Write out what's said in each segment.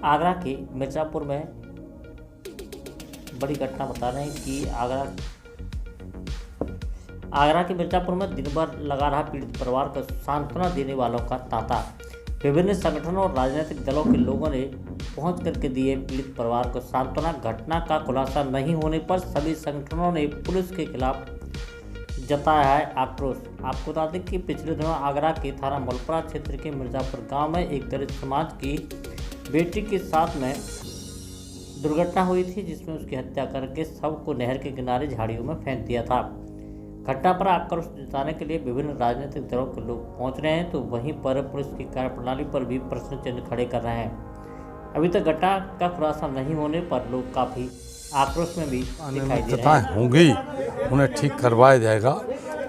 आगरा के मिर्ज़ापुर में बड़ी घटना बता रहे हैं कि आगरा के मिर्ज़ापुर में दिन भर लगा रहा पीड़ित परिवार को सांत्वना देने वालों का तांता। विभिन्न संगठनों और राजनीतिक दलों के लोगों ने पहुंच करके दिए पीड़ित परिवार को सांत्वना। घटना का खुलासा नहीं होने पर सभी संगठनों ने पुलिस के खिलाफ जताया है आक्रोश। आपको बता दें कि पिछले दिनों आगरा के थाना मलपुरा क्षेत्र के मिर्ज़ापुर गांव में एक दलित समाज की बेटी के साथ में दुर्घटना हुई थी, जिसमें उसकी हत्या करके शव को नहर के किनारे झाड़ियों में फेंक दिया था। घटना पर आक्रोश जताने के लिए विभिन्न राजनीतिक दलों के लोग पहुंच रहे हैं, तो वहीं पर पुलिस की कार्यप्रणाली पर भी प्रश्न चिन्ह खड़े कर रहे हैं। अभी तक घटना का खुलासा नहीं होने पर लोग काफ़ी आक्रोश में भी दिखाई दे रहे हैं। होंगी उन्हें ठीक करवाया जाएगा,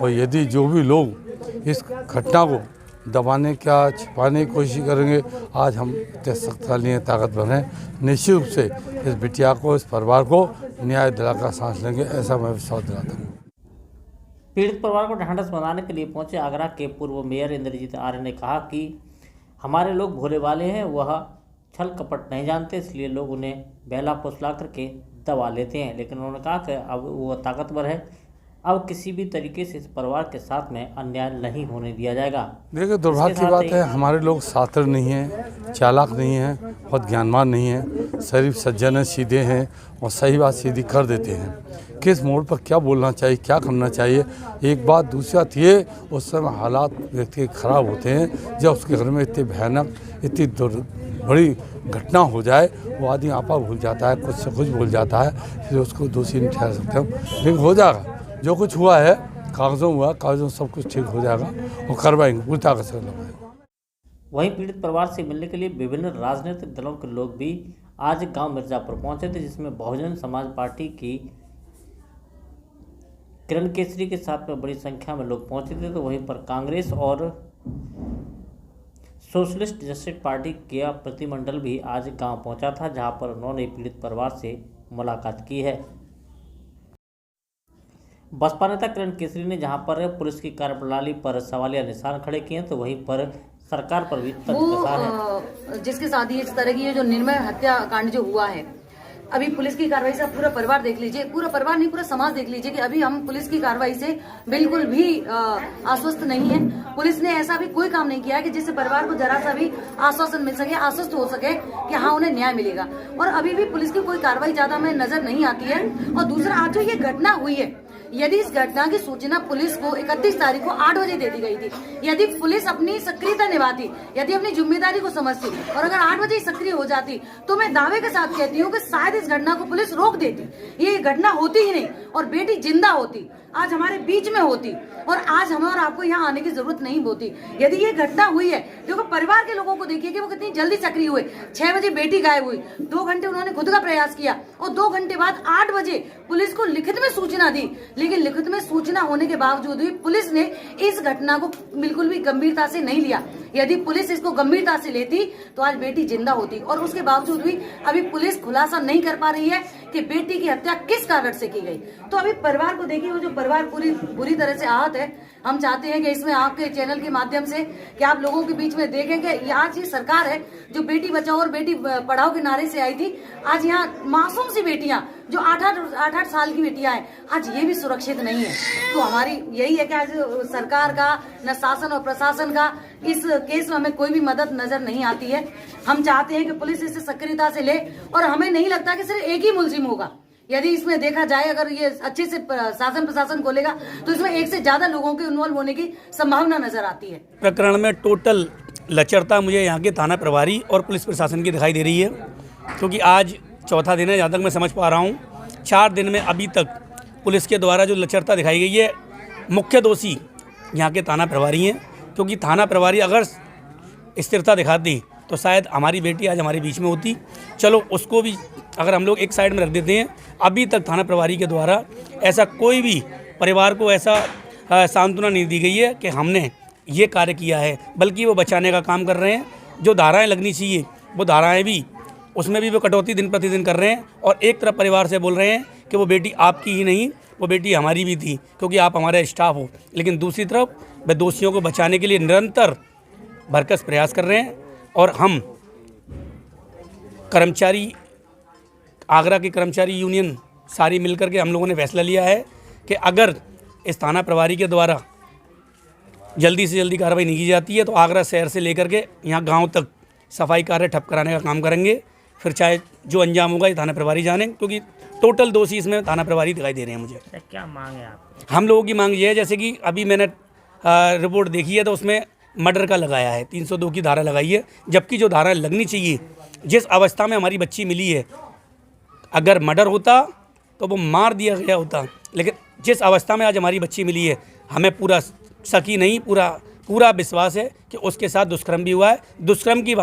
और यदि जो भी लोग इस घटना को दबाने का छिपाने की कोशिश करेंगे, आज हम इतने शक्तिशाली हैं, ताकतवर हैं, निश्चित रूप से इस बिटिया को, इस परिवार को न्याय दिलाकर सांस लेंगे, ऐसा मैं विश्वास दिलाता हूँ। पीड़ित परिवार को ढांढस बनाने के लिए पहुंचे आगरा के पूर्व मेयर इंद्रजीत आर्य ने कहा कि हमारे लोग भोले वाले हैं, वह छल कपट नहीं जानते, इसलिए लोग उन्हें बहला फुसला करके दबा लेते हैं। लेकिन उन्होंने कहा कि अब वो ताकतवर है, अब किसी भी तरीके से इस परिवार के साथ में अन्याय नहीं होने दिया जाएगा। देखिए, दुर्भाग्य की बात है, हमारे लोग सातिर नहीं हैं, चालाक नहीं हैं, बहुत ज्ञानवान नहीं हैं, शरीफ सज्जन हैं, सीधे हैं और सही बात सीधी कर देते हैं। किस मोड़ पर क्या बोलना चाहिए, क्या करना चाहिए, एक बात। दूसरी बात ये, उस समय हालात व्यक्ति के खराब होते हैं, जब उसके घर में इतनी भयानक, इतनी बड़ी घटना हो जाए, वो आदमी आपा भूल जाता है, कुछ से कुछ भूल जाता है, फिर उसको दोषी नहीं ठहरा सकते हम। लेकिन हो जाएगा, जो कुछ हुआ है कागजों सब कुछ ठीक हो जाएगा और करवाएंगे, पूरी ताकत से करवाएंगे। वहीं पीड़ित परिवार से मिलने के लिए विभिन्न राजनीतिक दलों के लोग भी आज गांव मिर्ज़ापुर पहुंचे थे, जिसमें बहुजन समाज पार्टी की किरण केसरी के साथ में बड़ी संख्या में लोग पहुंचे थे। तो वहीं पर कांग्रेस और सोशलिस्ट जस्टिस पार्टी का प्रतिनिधिमंडल भी आज गांव पहुंचा था, जहां पर उन्होंने पीड़ित परिवार से मुलाकात की है। बसपा नेता किरण केसरी ने जहां पर पुलिस की कार्यप्रणाली पर सवालिया निशान खड़े किए हैं, तो वहीं पर सरकार पर भी तंज कसा है। जिसके साथ ही इस तरह की ये जो निर्मय हत्याकांड जो हुआ है, अभी पुलिस की कार्रवाई से पूरा परिवार देख लीजिए, पूरा परिवार नहीं पूरा समाज देख लीजिए कि अभी हम पुलिस की कार्रवाई से बिल्कुल भी आश्वस्त नहीं है। पुलिस ने ऐसा भी कोई काम नहीं किया है कि जिससे परिवार को जरा सा भी आश्वासन मिल सके, आश्वस्त हो सके कि हाँ उन्हें न्याय मिलेगा। और अभी भी पुलिस की कोई कार्रवाई ज्यादा हमें नजर नहीं आती है। और दूसरा, आज जो ये घटना हुई है, यदि इस घटना की सूचना पुलिस को 31 तारीख को 8 बजे दे दी गई थी, यदि पुलिस अपनी सक्रियता निभाती, यदि अपनी जिम्मेदारी को समझती और अगर 8 बजे सक्रिय हो जाती, तो मैं दावे के साथ कहती हूँ कि शायद इस घटना को पुलिस रोक देती, ये घटना होती ही नहीं और बेटी जिंदा होती, आज हमारे बीच में होती और आज हमें और आपको यहाँ आने की जरूरत नहीं होती। यदि ये घटना हुई है, देखो परिवार के लोगों को देखिए कि वो कितनी जल्दी सक्रिय हुए। 6 बजे बेटी गायब हुई, 2 घंटे उन्होंने खुद का प्रयास किया और 2 घंटे बाद 8 बजे पुलिस को लिखित में सूचना दी। लेकिन लिखित में सूचना होने के बावजूद भी पुलिस ने इस घटना को बिल्कुल भी गंभीरता से नहीं लिया। यदि पुलिस इसको गंभीरता से लेती तो आज बेटी जिंदा होती। और उसके बावजूद भी अभी पुलिस खुलासा नहीं कर पा रही है कि बेटी की हत्या किस कारण से की गई। तो अभी परिवार को देखिए, वो जो परिवार बुरी तरह से आहत है। हम चाहते हैं कि इसमें आपके चैनल के माध्यम से कि आप लोगों के बीच में देखें कि आज ये सरकार है जो बेटी बचाओ और बेटी पढ़ाओ के नारे से आई थी, आज यहाँ मासूम सी बेटियां जो 8-8 साल की बेटियां हैं, आज ये भी सुरक्षित नहीं है। तो हमारी यही है कि आज सरकार का, न शासन और प्रशासन का इस केस में हमें कोई भी मदद नजर नहीं आती है। हम चाहते हैं कि पुलिस इसे सक्रियता से ले और हमें नहीं लगता कि सिर्फ एक ही मुलजिम होगा। यदि इसमें देखा जाए, अगर ये अच्छे से शासन प्रशासन खोलेगा तो इसमें एक से ज्यादा लोगों के इन्वॉल्व होने की संभावना नजर आती है। प्रकरण में टोटल लचरता मुझे यहाँ के थाना प्रभारी और पुलिस प्रशासन की दिखाई दे रही है, क्योंकि आज चौथा दिन है, जहाँ तक मैं समझ पा रहा हूँ। 4 दिन में अभी तक पुलिस के द्वारा जो लचरता दिखाई गई है, मुख्य दोषी यहाँ के थाना प्रभारी हैं, क्योंकि थाना प्रभारी अगर स्थिरता दिखाती तो शायद हमारी बेटी आज हमारे बीच में होती। चलो उसको भी अगर हम लोग एक साइड में रख देते हैं, अभी तक थाना प्रभारी के द्वारा ऐसा कोई भी परिवार को ऐसा सांत्वना नहीं दी गई है कि हमने ये कार्य किया है, बल्कि वो बचाने का काम कर रहे हैं। जो धाराएं लगनी चाहिए वो धाराएं भी, उसमें भी वो कटौती दिन प्रतिदिन कर रहे हैं। और एक तरफ परिवार से बोल रहे हैं कि वो बेटी आपकी ही नहीं, वो बेटी हमारी भी थी क्योंकि आप हमारे स्टाफ हो। लेकिन दूसरी तरफ वे दोषियों को बचाने के लिए निरंतर भरकस प्रयास कर रहे हैं। और हम कर्मचारी, आगरा के कर्मचारी यूनियन सारी मिलकर के हम लोगों ने फैसला लिया है कि अगर इस थाना प्रभारी के द्वारा जल्दी से जल्दी कार्रवाई नहीं की जाती है तो आगरा शहर से लेकर के यहाँ गांव तक सफाई कार्य ठप कराने का काम करेंगे। फिर चाहे जो अंजाम होगा ये थाना प्रभारी जाने, क्योंकि टोटल दोषी इसमें थाना प्रभारी दिखाई दे रहे हैं मुझे। क्या मांग है आप? हम लोगों की मांग ये है, जैसे कि अभी मैंने रिपोर्ट देखी है तो उसमें मर्डर का लगाया है, 302 की धारा लगाई है, जबकि जो धारा लगनी चाहिए, जिस अवस्था में हमारी बच्ची मिली है, अगर मर्डर होता तो वो मार दिया गया होता, लेकिन जिस अवस्था में आज हमारी बच्ची मिली है, हमें पूरा शकी नहीं, पूरा विश्वास है कि उसके साथ दुष्कर्म भी हुआ है। दुष्कर्म की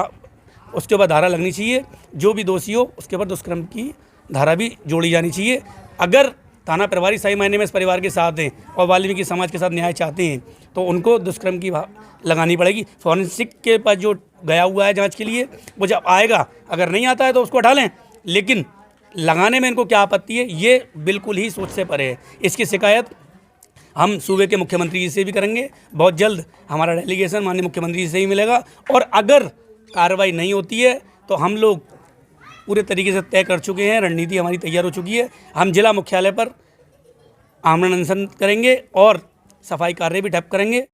उसके ऊपर धारा लगनी चाहिए, जो भी दोषी हो उसके ऊपर दुष्कर्म की धारा भी जोड़ी जानी चाहिए। अगर थाना प्रभारी सही मायने में इस परिवार के साथ हैं और वाल्मीकि समाज के साथ न्याय चाहते हैं तो उनको दुष्कर्म की लगानी पड़ेगी। फॉरेंसिक के पास जो गया हुआ है जांच के लिए, वो जब आएगा, अगर नहीं आता है तो उसको हटा लें, लेकिन लगाने में इनको क्या आपत्ति है, ये बिल्कुल ही सोच से परे है। इसकी शिकायत हम सूबे के मुख्यमंत्री जी से भी करेंगे। बहुत जल्द हमारा डेलीगेशन माननीय मुख्यमंत्री जी से ही मिलेगा, और अगर कार्रवाई नहीं होती है तो हम लोग पूरे तरीके से तय कर चुके हैं, रणनीति हमारी तैयार हो चुकी है। हम जिला मुख्यालय पर आमरण अनशन करेंगे और सफाई कार्य भी ठप करेंगे।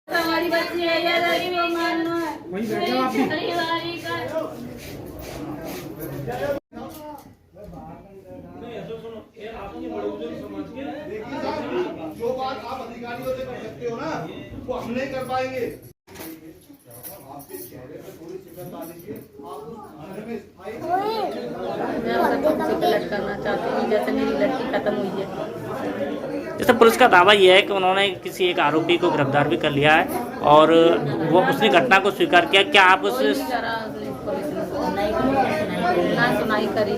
हमारी बच्ची है, ये गरीब वो मानना है। वहीं बैठो आप भी। जो बात आप अधिकारियों से कर सकते हो ना, वो हम नहीं कर पाएंगे। आपके चेहरे पे थोड़ी शिकन डालिए, आप उस घर में स्थायी मैं अपना बच्चे को लटकाना चाहती हूँ, जैसे मेरी लड़की खत्म हुई है। जैसे पुलिस का दावा यह है कि उन्होंने किसी एक आरोपी को गिरफ्तार भी कर लिया है और वो उसने घटना को स्वीकार किया। क्या आप उस सुनाई करी?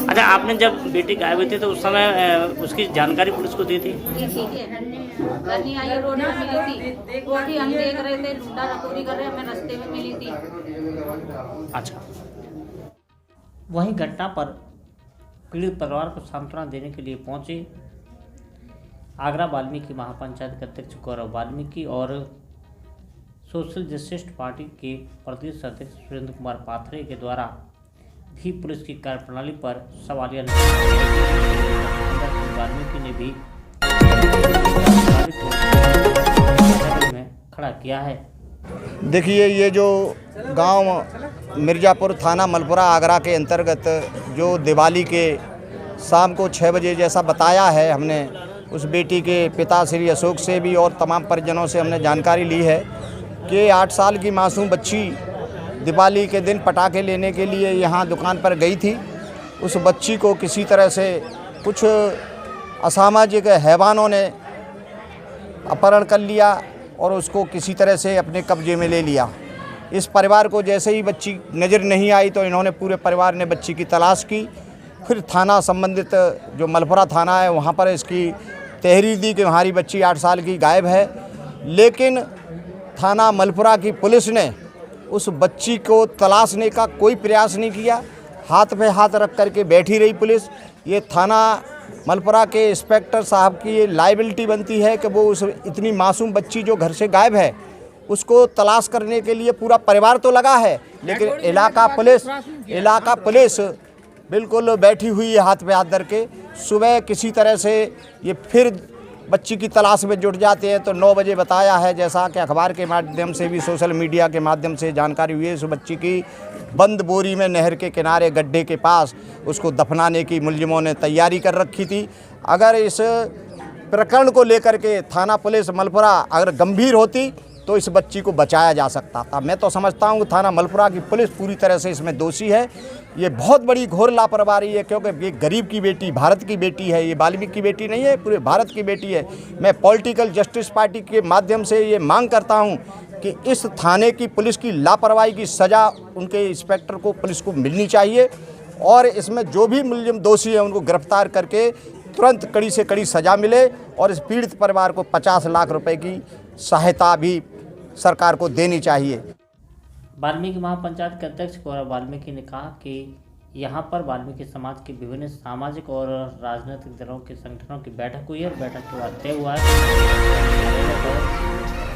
अच्छा, आपने जब बेटी गायब हुई थी तो उस समय उसकी जानकारी पुलिस को दी थी? घर नहीं आई, रोड में मिली थी, रोटी हम देख रहे थे, लूटा रखोरी कर रहे, हमें रास्ते में मिली थी। अच्छा, वहीं घटना पर पीड़ित परिवार को सांत्वना देने के लिए पहुंचे आगरा वाल्मीकि महापंचायत के अध्यक्ष गौरव वाल्मीकि और सोशल जस्टिस पार्टी के प्रदेश अध्यक्ष सुरेंद्र कुमार पाथरे के द्वारा भी पुलिस की कार्यप्रणाली पर सवालिया वाल्मीकि ने भी में खड़ा किया है। देखिए, ये जो गांव मिर्ज़ापुर थाना मलपुरा आगरा के अंतर्गत जो दिवाली के शाम को 6 बजे जैसा बताया है, हमने उस बेटी के पिता श्री अशोक से भी और तमाम परिजनों से हमने जानकारी ली है कि 8 साल की मासूम बच्ची दिवाली के दिन पटाखे लेने के लिए यहाँ दुकान पर गई थी। उस बच्ची को किसी तरह से कुछ असामाजिक हैवानों ने अपहरण कर लिया और उसको किसी तरह से अपने कब्जे में ले लिया। इस परिवार को जैसे ही बच्ची नज़र नहीं आई तो इन्होंने पूरे परिवार ने बच्ची की तलाश की। फिर थाना संबंधित जो मलपुरा थाना है वहाँ पर इसकी तहरीर दी कि हमारी बच्ची 8 साल की गायब है, लेकिन थाना मलपुरा की पुलिस ने उस बच्ची को तलाशने का कोई प्रयास नहीं किया। हाथ पे हाथ रख करके बैठी रही पुलिस। ये थाना मलपुरा के इंस्पेक्टर साहब की ये लायबिलिटी बनती है कि वो उस इतनी मासूम बच्ची जो घर से गायब है उसको तलाश करने के लिए पूरा परिवार तो लगा है, लेकिन इलाका पुलिस बिल्कुल बैठी हुई है हाथ पे हाथ धर के। सुबह किसी तरह से ये फिर बच्ची की तलाश में जुट जाते हैं तो 9 बजे बताया है, जैसा कि अखबार के माध्यम से भी सोशल मीडिया के माध्यम से जानकारी हुई है, उस बच्ची की बंद बोरी में नहर के किनारे गड्ढे के पास उसको दफनाने की मुलजिमों ने तैयारी कर रखी थी। अगर इस प्रकरण को लेकर के थाना पुलिस मलपुरा अगर गंभीर होती तो इस बच्ची को बचाया जा सकता था। मैं तो समझता हूँ थाना मलपुरा की पुलिस पूरी तरह से इसमें दोषी है। ये बहुत बड़ी घोर लापरवाही है, क्योंकि ये गरीब की बेटी, भारत की बेटी है, ये वाल्मीकि की बेटी नहीं है, पूरे भारत की बेटी है। मैं पॉलिटिकल जस्टिस पार्टी के माध्यम से ये मांग करता हूँ कि इस थाने की पुलिस की लापरवाही की सज़ा उनके इंस्पेक्टर को, पुलिस को मिलनी चाहिए और इसमें जो भी मुलजिम दोषी हैं उनको गिरफ्तार करके तुरंत कड़ी से कड़ी सज़ा मिले और इस पीड़ित परिवार को 50 लाख रुपए की सहायता भी सरकार को देनी चाहिए। वाल्मीकि महापंचायत के अध्यक्ष गौरव वाल्मीकि ने कहा कि यहाँ पर वाल्मीकि समाज के विभिन्न सामाजिक और राजनीतिक दलों के संगठनों की बैठक हुई है और बैठक के बाद तय हुआ है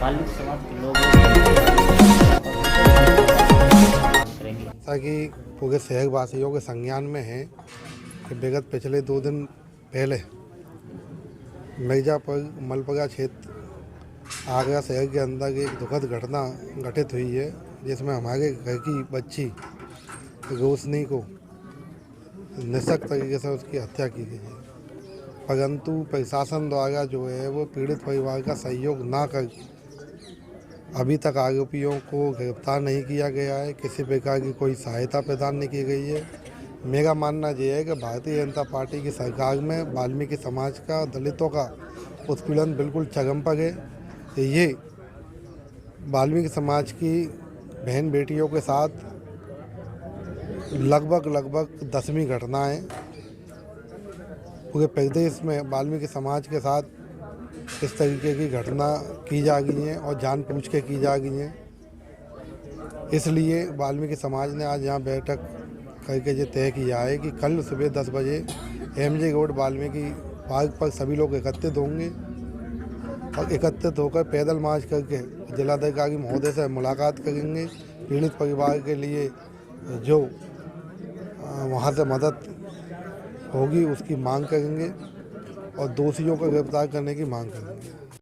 वाल्मीकि समाज के लोग करेंगे। ताकि पूरे शहरवासियों के संज्ञान में है कि विगत पिछले 2 दिन पहले मिर्जापुर मलपरा क्षेत्र आगरा शहर के अंदर एक दुखद घटना घटित हुई है, जिसमें हमारे घर की बच्ची रोशनी को निःशक्त तरीके से उसकी हत्या की गई है। परंतु प्रशासन द्वारा जो है वो पीड़ित परिवार का सहयोग ना कर अभी तक आरोपियों को गिरफ्तार नहीं किया गया है, किसी प्रकार की कोई सहायता प्रदान नहीं की गई है। मेरा मानना यह है कि भारतीय जनता पार्टी की सरकार में वाल्मीकि समाज का, दलितों का उत्पीड़न बिल्कुल चरम पर है। ये वाल्मीकि समाज की बहन बेटियों के साथ लगभग 10वीं घटना है। पूरे प्रदेश में वाल्मीकि समाज के साथ इस तरीके की घटना की जा रही हैं और जानबूझ के की जा रही हैं। इसलिए वाल्मीकि समाज ने आज यहाँ बैठक करके ये तय किया है कि कल सुबह 10 बजे MG रोड वाल्मीकि पार्क पर सभी लोग एकत्रित होंगे और एकत्रित होकर पैदल मार्च करके जिलाधिकारी महोदय से मुलाकात करेंगे। पीड़ित परिवार के लिए जो वहाँ से मदद होगी उसकी मांग करेंगे और दोषियों को गिरफ्तार करने की मांग करेंगे।